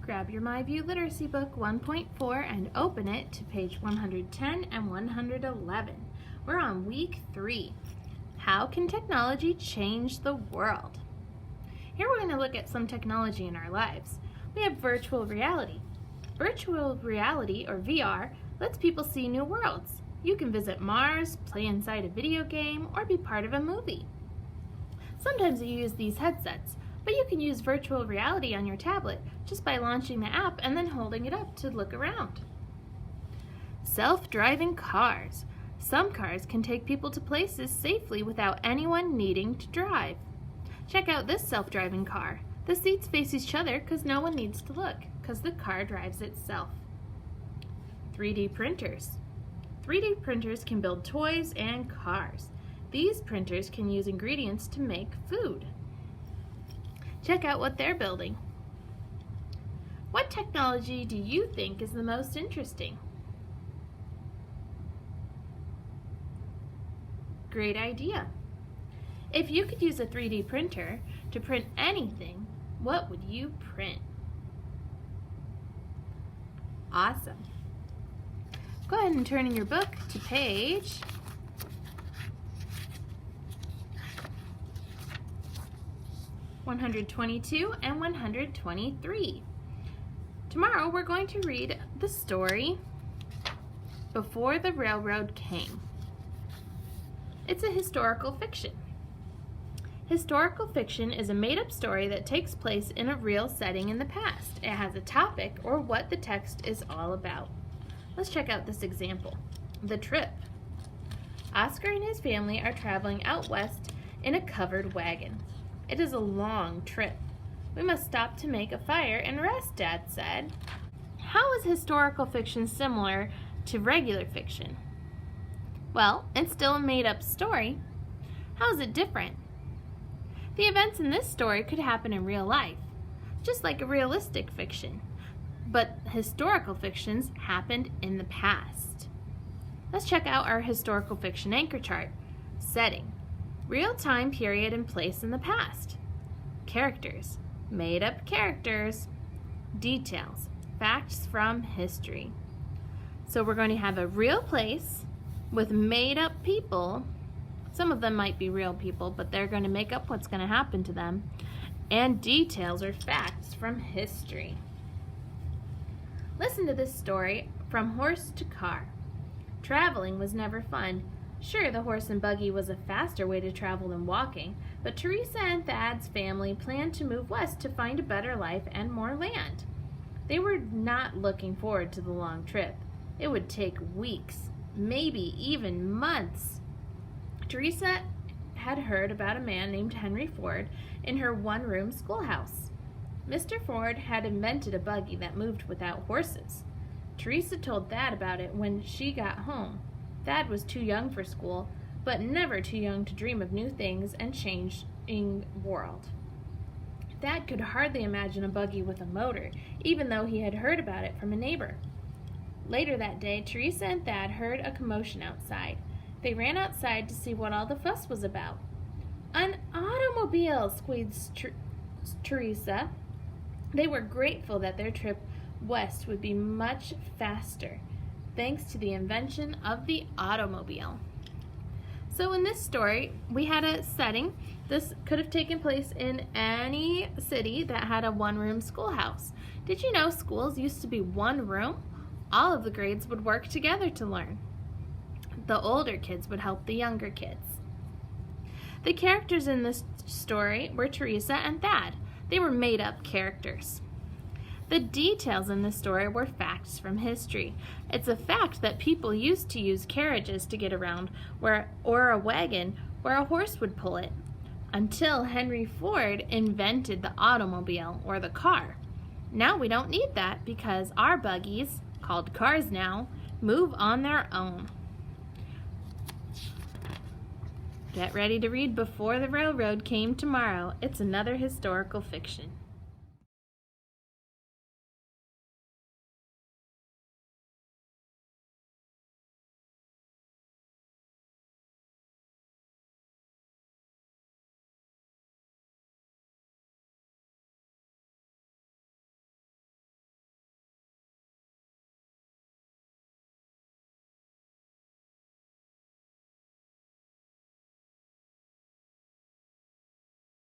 Grab your MyView Literacy Book 1.4 and open it to page 110 and 111. We're on week 3. How can technology change the world? Here we're going to look at some technology in our lives. We have virtual reality. Virtual reality, or VR, lets people see new worlds. You can visit Mars, play inside a video game, or be part of a movie. Sometimes you use these headsets, but you can use virtual reality on your tablet just by launching the app and then holding it up to look around. Self-driving cars. Some cars can take people to places safely without anyone needing to drive. Check out this self-driving car. The seats face each other because no one needs to look, because the car drives itself. 3D printers. 3D printers can build toys and cars. These printers can use ingredients to make food. Check out what they're building. What technology do you think is the most interesting? Great idea. If you could use a 3D printer to print anything, what would you print? Awesome. Go ahead and turn in your book to page 122 and 123. Tomorrow we're going to read the story Before the Railroad Came. It's a historical fiction. Historical fiction is a made-up story that takes place in a real setting in the past. It has a topic or what the text is all about. Let's check out this example. The Trip. Oscar and his family are traveling out west in a covered wagon. It is a long trip. We must stop to make a fire and rest, Dad said. How is historical fiction similar to regular fiction? Well, it's still a made-up story. How is it different? The events in this story could happen in real life, just like a realistic fiction. But historical fictions happened in the past. Let's check out our historical fiction anchor chart. Setting. Real time period and place in the past. Characters. Made up characters. Details. Facts from history. So we're going to have a real place with made up people. Some of them might be real people, but they're going to make up what's going to happen to them. And details or facts from history. Listen to this story, From Horse to Car. Traveling was never fun. Sure, the horse and buggy was a faster way to travel than walking, but Teresa and Thad's family planned to move west to find a better life and more land. They were not looking forward to the long trip. It would take weeks, maybe even months. Teresa had heard about a man named Henry Ford in her one-room schoolhouse. Mr. Ford had invented a buggy that moved without horses. Teresa told Thad about it when she got home. Thad was too young for school, but never too young to dream of new things and changing world. Thad could hardly imagine a buggy with a motor, even though he had heard about it from a neighbor. Later that day, Teresa and Thad heard a commotion outside. They ran outside to see what all the fuss was about. An automobile, squeaked Teresa. They were grateful that their trip west would be much faster, thanks to the invention of the automobile. So in this story, we had a setting. This could have taken place in any city that had a one-room schoolhouse. Did you know schools used to be one room? All of the grades would work together to learn. The older kids would help the younger kids. The characters in this story were Teresa and Thad. They were made-up characters. The details in this story were facts from history. It's a fact that people used to use carriages to get around, or a wagon where a horse would pull it, until Henry Ford invented the automobile, or the car. Now we don't need that because our buggies, called cars now, move on their own. Get ready to read Before the Railroad Came tomorrow. It's another historical fiction.